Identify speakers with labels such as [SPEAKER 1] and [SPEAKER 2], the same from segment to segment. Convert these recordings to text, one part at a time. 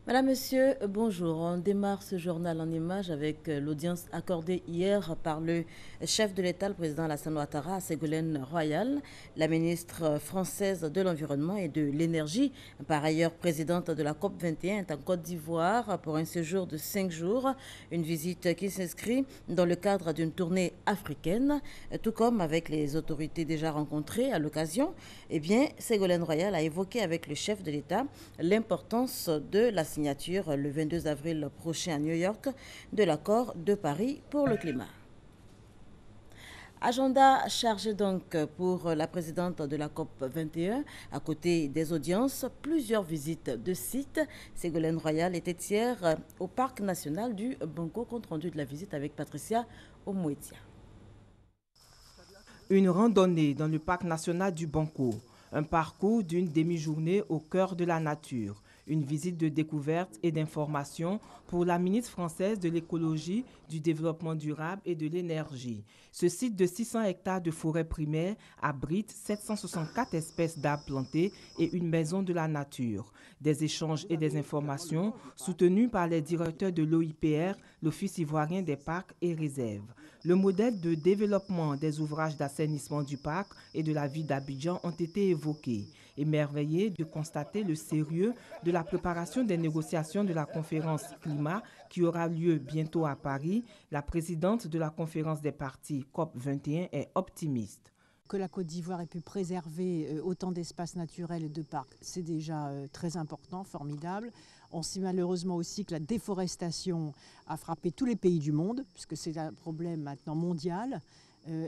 [SPEAKER 1] Madame, Monsieur, bonjour. On démarre ce journal en images avec l'audience accordée hier par le chef de l'État, le président Alassane Ouattara, à Ségolène Royal, la ministre française de l'Environnement et de l'Énergie, par ailleurs présidente de la COP 21, est en Côte d'Ivoire pour un séjour de 5 jours, une visite qui s'inscrit dans le cadre d'une tournée africaine, tout comme avec les autorités déjà rencontrées à l'occasion. Eh bien, Ségolène Royal a évoqué avec le chef de l'État l'importance de la signature le 22 avril prochain à New York de l'accord de Paris pour le climat. Agenda chargé donc pour la présidente de la COP 21. À côté des audiences, plusieurs visites de sites. Ségolène Royal était hier au parc national du Banco, compte rendu de la visite avec Patricia Omouetia.
[SPEAKER 2] Une randonnée dans le parc national du Banco, un parcours d'une demi-journée au cœur de la nature, une visite de découverte et d'information pour la ministre française de l'écologie, du développement durable et de l'énergie. Ce site de 600 hectares de forêt primaire abrite 764 espèces d'arbres plantés et une maison de la nature. Des échanges et des informations soutenus par les directeurs de l'OIPR, l'Office ivoirien des parcs et réserves. Le modèle de développement des ouvrages d'assainissement du parc et de la ville d'Abidjan ont été évoqués. Émerveillé de constater le sérieux de la préparation des négociations de la conférence climat qui aura lieu bientôt à Paris, la présidente de la conférence des parties COP 21 est optimiste.
[SPEAKER 3] Que la Côte d'Ivoire ait pu préserver autant d'espaces naturels et de parcs, c'est déjà très important, formidable. On sait malheureusement aussi que la déforestation a frappé tous les pays du monde, puisque c'est un problème maintenant mondial.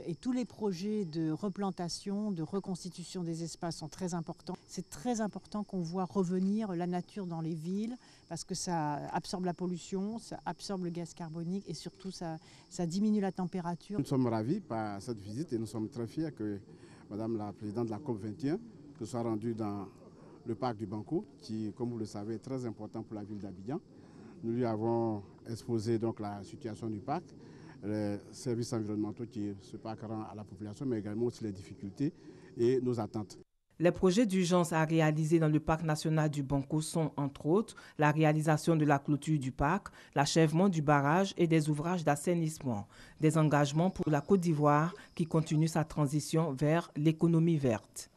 [SPEAKER 3] Et tous les projets de replantation, de reconstitution des espaces sont très importants. C'est très important qu'on voit revenir la nature dans les villes parce que ça absorbe la pollution, ça absorbe le gaz carbonique et surtout ça diminue la température.
[SPEAKER 4] Nous sommes ravis par cette visite et nous sommes très fiers que Madame la Présidente de la COP 21 se soit rendue dans le parc du Banco qui, comme vous le savez, est très important pour la ville d'Abidjan. Nous lui avons exposé donc la situation du parc, les services environnementaux qui ce parc rend à la population, mais également aussi les difficultés et nos attentes.
[SPEAKER 2] Les projets d'urgence à réaliser dans le parc national du Banco sont, entre autres, la réalisation de la clôture du parc, l'achèvement du barrage et des ouvrages d'assainissement. Des engagements pour la Côte d'Ivoire qui continue sa transition vers l'économie verte.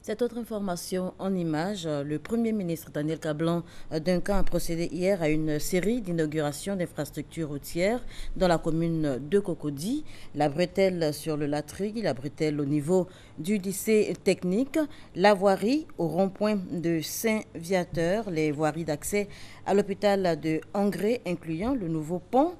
[SPEAKER 1] Cette autre information en images, le Premier ministre Daniel Kablan-Duncan a procédé hier à une série d'inaugurations d'infrastructures routières dans la commune de Cocody, la bretelle sur le Latrig, la bretelle au niveau du lycée technique, la voirie au rond-point de Saint-Viateur, les voiries d'accès à l'hôpital de Angré, incluant le nouveau pont,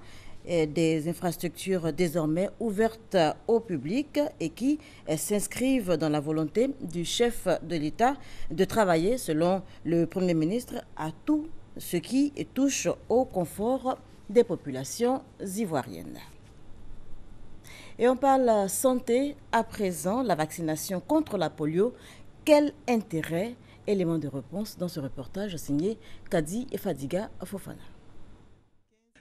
[SPEAKER 1] des infrastructures désormais ouvertes au public et qui s'inscrivent dans la volonté du chef de l'État de travailler, selon le Premier ministre, à tout ce qui touche au confort des populations ivoiriennes. Et on parle santé à présent, la vaccination contre la polio. Quel intérêt? Élément de réponse dans ce reportage signé Kadi et Fadiga Fofana.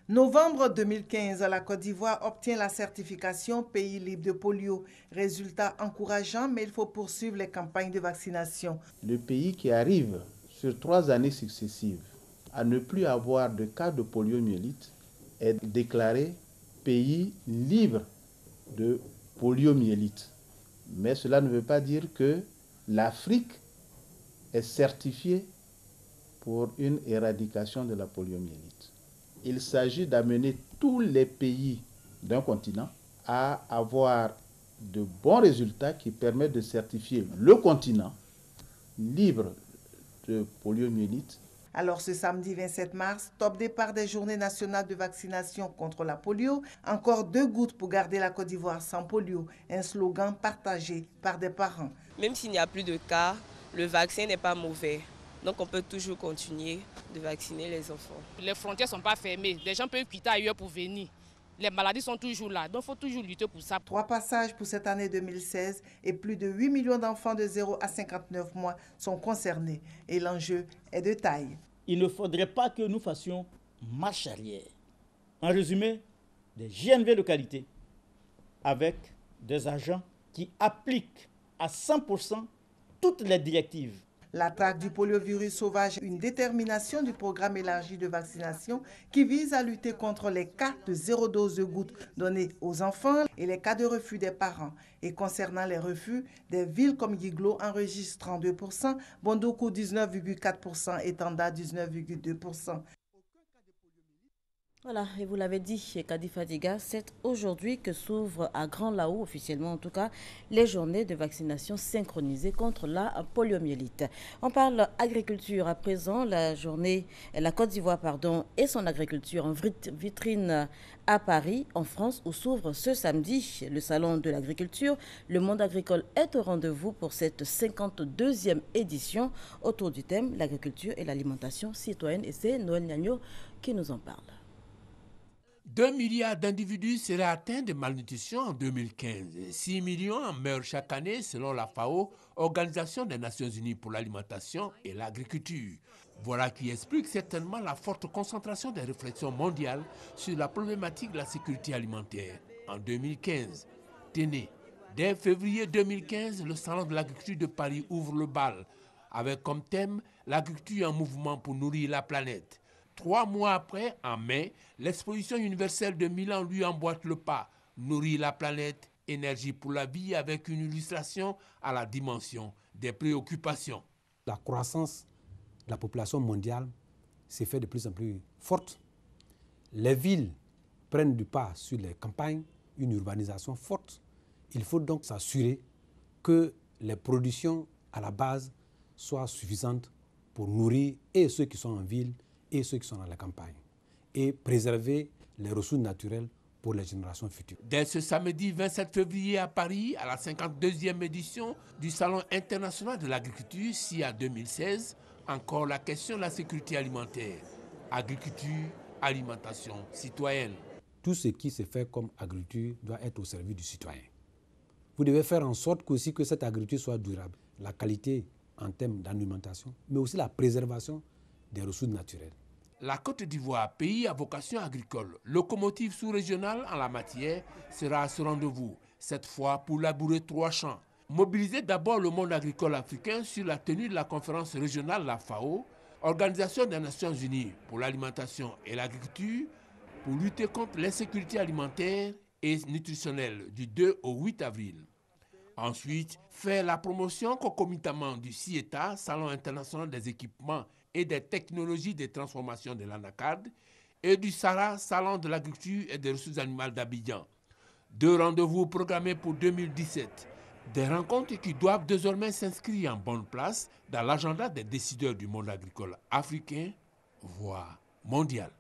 [SPEAKER 5] Novembre 2015, la Côte d'Ivoire obtient la certification pays libre de polio. Résultat encourageant, mais il faut poursuivre les campagnes de vaccination.
[SPEAKER 6] Le pays qui arrive sur 3 années successives à ne plus avoir de cas de poliomyélite est déclaré pays libre de poliomyélite. Mais cela ne veut pas dire que l'Afrique est certifiée pour une éradication de la poliomyélite. Il s'agit d'amener tous les pays d'un continent à avoir de bons résultats qui permettent de certifier le continent libre de poliomyélite.
[SPEAKER 5] Alors ce samedi 27 mars, top départ des journées nationales de vaccination contre la polio. Encore 2 gouttes pour garder la Côte d'Ivoire sans polio. Un slogan partagé par des parents.
[SPEAKER 7] Même s'il n'y a plus de cas, le vaccin n'est pas mauvais. Donc on peut toujours continuer de vacciner les enfants.
[SPEAKER 8] Les frontières ne sont pas fermées. Les gens peuvent quitter ailleurs pour venir. Les maladies sont toujours là. Donc il faut toujours lutter pour ça.
[SPEAKER 5] 3 passages pour cette année 2016 et plus de 8 millions d'enfants de 0 à 59 mois sont concernés. Et l'enjeu est de taille.
[SPEAKER 9] Il ne faudrait pas que nous fassions marche arrière. En résumé, des GNV de qualité avec des agents qui appliquent à 100% toutes les directives.
[SPEAKER 5] La traque du poliovirus sauvage, une détermination du programme élargi de vaccination qui vise à lutter contre les cas de zéro dose de gouttes donnés aux enfants et les cas de refus des parents. Et concernant les refus, des villes comme Yiglo enregistrent 32%, Bondoukou 19,4% et Tanda 19,2%.
[SPEAKER 1] Voilà, et vous l'avez dit, Kadi Fadiga, c'est aujourd'hui que s'ouvrent à Grand Laou, officiellement en tout cas, les journées de vaccination synchronisées contre la poliomyélite. On parle agriculture à présent, la Côte d'Ivoire, et son agriculture en vitrine à Paris, en France, où s'ouvre ce samedi le salon de l'agriculture. Le monde agricole est au rendez-vous pour cette 52e édition autour du thème l'agriculture et l'alimentation citoyenne. Et c'est Noël Niagno qui nous en parle.
[SPEAKER 10] 2 milliards d'individus seraient atteints de malnutrition en 2015. 6 millions en meurent chaque année selon la FAO, Organisation des Nations Unies pour l'alimentation et l'agriculture. Voilà qui explique certainement la forte concentration des réflexions mondiales sur la problématique de la sécurité alimentaire. En 2015, tenez, dès février 2015, le Salon de l'agriculture de Paris ouvre le bal avec comme thème l'agriculture en mouvement pour nourrir la planète. 3 mois après, en mai, l'exposition universelle de Milan lui emboîte le pas. Nourrir la planète, énergie pour la vie, avec une illustration à la dimension des préoccupations.
[SPEAKER 11] La croissance de la population mondiale s'est fait de plus en plus forte. Les villes prennent du pas sur les campagnes, une urbanisation forte. Il faut donc s'assurer que les productions à la base soient suffisantes pour nourrir et ceux qui sont en ville et ceux qui sont dans la campagne, et préserver les ressources naturelles pour les générations futures.
[SPEAKER 10] Dès ce samedi 27 février à Paris, à la 52e édition du Salon international de l'agriculture, SIA 2016, encore la question de la sécurité alimentaire. Agriculture, alimentation citoyenne.
[SPEAKER 11] Tout ce qui se fait comme agriculture doit être au service du citoyen. Vous devez faire en sorte aussi que cette agriculture soit durable. La qualité en termes d'alimentation, mais aussi la préservation des ressources naturelles.
[SPEAKER 10] La Côte d'Ivoire, pays à vocation agricole, locomotive sous-régionale en la matière, sera à ce rendez-vous, cette fois pour labourer 3 champs. Mobiliser d'abord le monde agricole africain sur la tenue de la conférence régionale la FAO, Organisation des Nations Unies pour l'alimentation et l'agriculture, pour lutter contre l'insécurité alimentaire et nutritionnelle du 2 au 8 avril. Ensuite, faire la promotion concomitamment du CIETA, Salon international des équipements et des technologies de transformation de l'ANACAD, et du SARA, Salon de l'agriculture et des ressources animales d'Abidjan. 2 rendez-vous programmés pour 2017. Des rencontres qui doivent désormais s'inscrire en bonne place dans l'agenda des décideurs du monde agricole africain, voire mondial.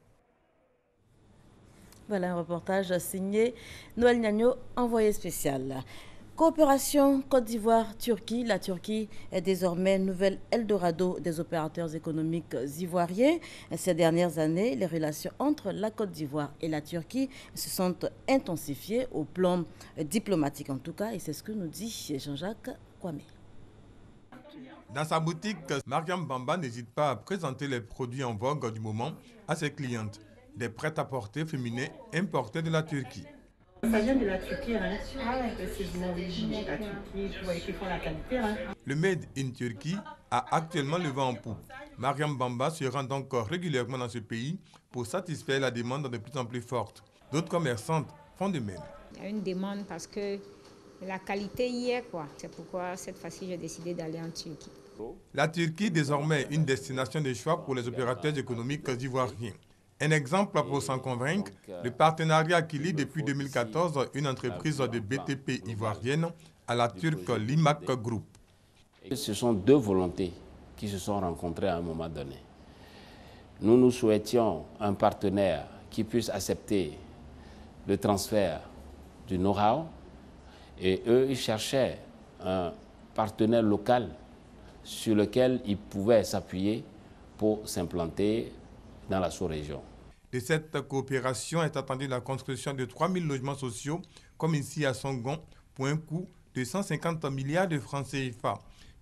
[SPEAKER 1] Voilà un reportage signé Noël Niagno, envoyé spécial. Coopération Côte d'Ivoire-Turquie. La Turquie est désormais nouvel Eldorado des opérateurs économiques ivoiriens. Ces dernières années, les relations entre la Côte d'Ivoire et la Turquie se sont intensifiées au plan diplomatique en tout cas. Et c'est ce que nous dit Jean-Jacques Kwame.
[SPEAKER 12] Dans sa boutique, Mariam Bamba n'hésite pas à présenter les produits en vogue du moment à ses clientes. Des prêt-à-porter féminins importés de la Turquie.
[SPEAKER 13] Ça vient de la Turquie, hein. Ah ouais, précisément, oui, la Turquie, vous voyez qu'ils font la qualité, hein.
[SPEAKER 12] Le Made in Turkey a actuellement le vent en poupe. Mariam Bamba se rend donc régulièrement dans ce pays pour satisfaire la demande de plus en plus forte. D'autres commerçantes font de même.
[SPEAKER 14] Il y a une demande parce que la qualité y est, quoi. C'est pourquoi cette fois-ci j'ai décidé d'aller en Turquie.
[SPEAKER 12] La Turquie est désormais une destination de choix pour les opérateurs économiques ivoiriens. Un exemple pour s'en convaincre, le partenariat qui lie depuis 2014 une entreprise de BTP ivoirienne à la turque Limak Group.
[SPEAKER 15] Ce sont 2 volontés qui se sont rencontrées à un moment donné. Nous souhaitions un partenaire qui puisse accepter le transfert du know-how et eux, ils cherchaient un partenaire local sur lequel ils pouvaient s'appuyer pour s'implanter dans la sous-région.
[SPEAKER 12] De cette coopération est attendue la construction de 3000 logements sociaux, comme ici à Songon, pour un coût de 150 milliards de francs CFA,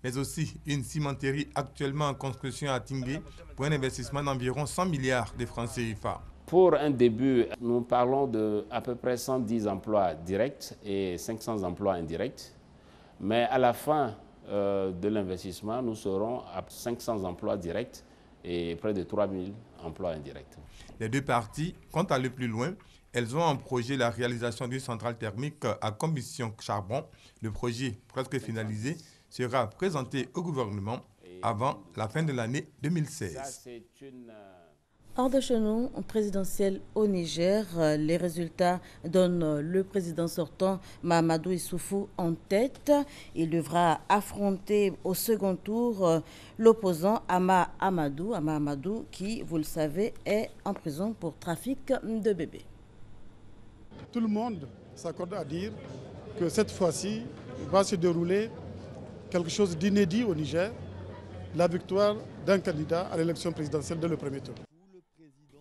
[SPEAKER 12] mais aussi une cimenterie actuellement en construction à Tingué pour un investissement d'environ 100 milliards de francs CFA.
[SPEAKER 15] Pour un début, nous parlons de à peu près 110 emplois directs et 500 emplois indirects, mais à la fin de l'investissement, nous serons à 500 emplois directs et près de 3000 emplois indirects.
[SPEAKER 12] Les deux parties comptent aller plus loin. Elles ont en projet la réalisation d'une centrale thermique à combustion charbon. Le projet, presque finalisé, sera présenté au gouvernement avant la fin de l'année 2016.
[SPEAKER 1] Hors de chez nous, présidentiel au Niger, les résultats donnent le président sortant Mahamadou Issoufou en tête. Il devra affronter au second tour l'opposant Ama Amadou qui, vous le savez, est en prison pour trafic de bébés.
[SPEAKER 16] Tout le monde s'accorde à dire que cette fois-ci va se dérouler quelque chose d'inédit au Niger, la victoire d'un candidat à l'élection présidentielle dès le premier tour.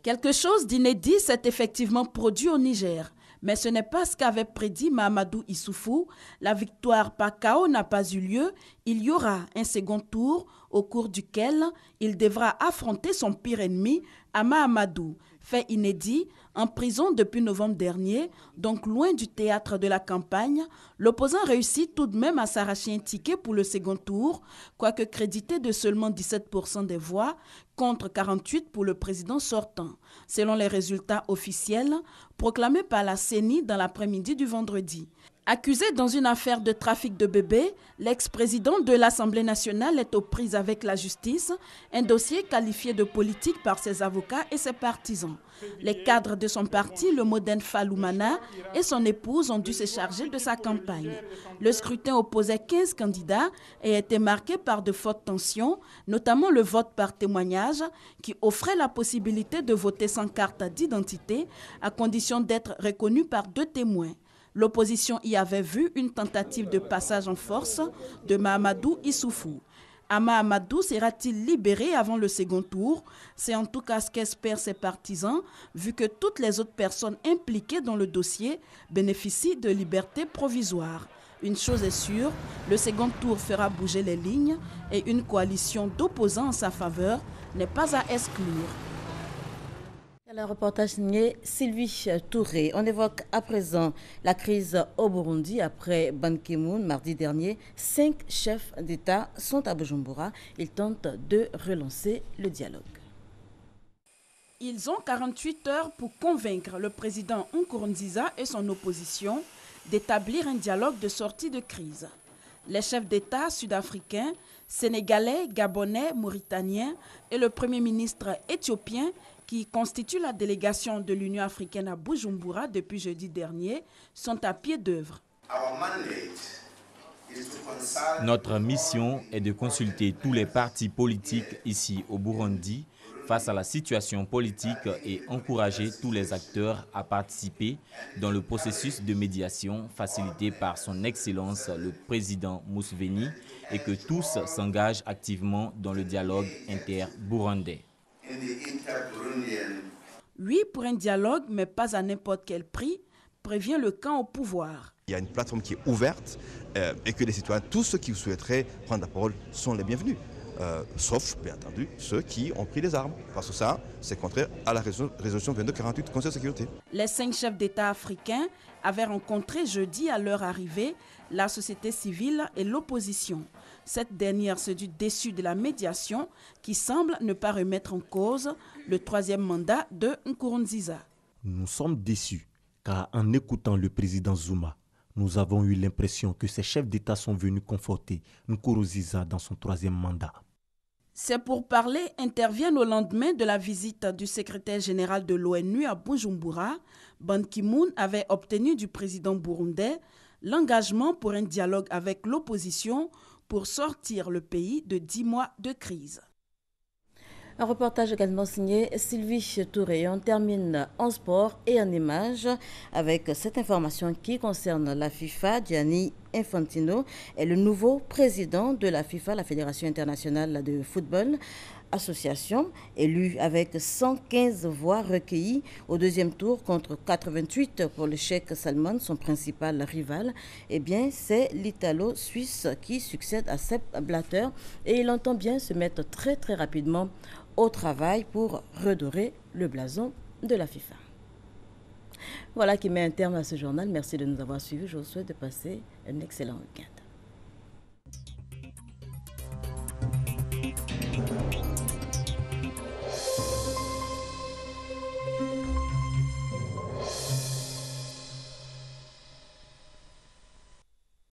[SPEAKER 17] Quelque chose d'inédit s'est effectivement produit au Niger, mais ce n'est pas ce qu'avait prédit Mahamadou Issoufou. La victoire par KO n'a pas eu lieu. Il y aura un second tour au cours duquel il devra affronter son pire ennemi, Ama Amadou. Fait inédit, en prison depuis novembre dernier, donc loin du théâtre de la campagne, l'opposant réussit tout de même à s'arracher un ticket pour le second tour, quoique crédité de seulement 17% des voix, contre 48% pour le président sortant, selon les résultats officiels proclamés par la CENI dans l'après-midi du vendredi. Accusé dans une affaire de trafic de bébés, l'ex-président de l'Assemblée nationale est aux prises avec la justice, un dossier qualifié de politique par ses avocats et ses partisans. Les cadres de son parti, le Modène Faloumana, et son épouse ont dû se charger de sa campagne. Le scrutin opposait 15 candidats et était marqué par de fortes tensions, notamment le vote par témoignage qui offrait la possibilité de voter sans carte d'identité à condition d'être reconnu par 2 témoins. L'opposition y avait vu une tentative de passage en force de Mahamadou Issoufou. Ama Amadou sera-t-il libéré avant le second tour? C'est en tout cas ce qu'espèrent ses partisans, vu que toutes les autres personnes impliquées dans le dossier bénéficient de liberté provisoire. Une chose est sûre, le second tour fera bouger les lignes et une coalition d'opposants en sa faveur n'est pas à exclure.
[SPEAKER 1] Le reportage signé Sylvie Touré. On évoque à présent la crise au Burundi après Ban Ki-moon. Mardi dernier, 5 chefs d'État sont à Bujumbura. Ils tentent de relancer le dialogue.
[SPEAKER 17] Ils ont 48 heures pour convaincre le président Nkurunziza et son opposition d'établir un dialogue de sortie de crise. Les chefs d'État sud-africains, sénégalais, gabonais, mauritaniens et le premier ministre éthiopien qui constitue la délégation de l'Union africaine à Bujumbura depuis jeudi dernier, sont à pied d'œuvre.
[SPEAKER 18] Notre mission est de consulter tous les partis politiques ici au Burundi face à la situation politique et encourager tous les acteurs à participer dans le processus de médiation facilité par son Excellence le président Museveni et que tous s'engagent activement dans le dialogue inter-burundais.
[SPEAKER 17] Oui pour un dialogue, mais pas à n'importe quel prix, prévient le camp au pouvoir.
[SPEAKER 19] Il y a une plateforme qui est ouverte et que les citoyens, tous ceux qui souhaiteraient prendre la parole, sont les bienvenus. Sauf, bien entendu, ceux qui ont pris les armes. Parce que ça, c'est contraire à la résolution 2248 du Conseil de sécurité.
[SPEAKER 17] Les 5 chefs d'État africains avaient rencontré jeudi à leur arrivée la société civile et l'opposition. Cette dernière se dit déçue de la médiation qui semble ne pas remettre en cause le 3e mandat de Nkurunziza.
[SPEAKER 20] Nous sommes déçus car en écoutant le président Zuma, nous avons eu l'impression que ces chefs d'État sont venus conforter Nkurunziza dans son 3e mandat.
[SPEAKER 17] Ces pourparlers interviennent au lendemain de la visite du secrétaire général de l'ONU à Bujumbura. Ban Ki-moon avait obtenu du président burundais l'engagement pour un dialogue avec l'opposition pour sortir le pays de 10 mois de crise.
[SPEAKER 1] Un reportage également signé Sylvie Touré. On termine en sport et en images avec cette information qui concerne la FIFA. Gianni Infantino est le nouveau président de la FIFA, la Fédération internationale de football. Association, élu avec 115 voix recueillies au 2e tour contre 88 pour le Cheikh Salman, son principal rival. Eh bien, c'est l'Italo-Suisse qui succède à Sepp Blatter et il entend bien se mettre très rapidement au travail pour redorer le blason de la FIFA. Voilà qui met un terme à ce journal. Merci de nous avoir suivis. Je vous souhaite de passer un excellent week-end.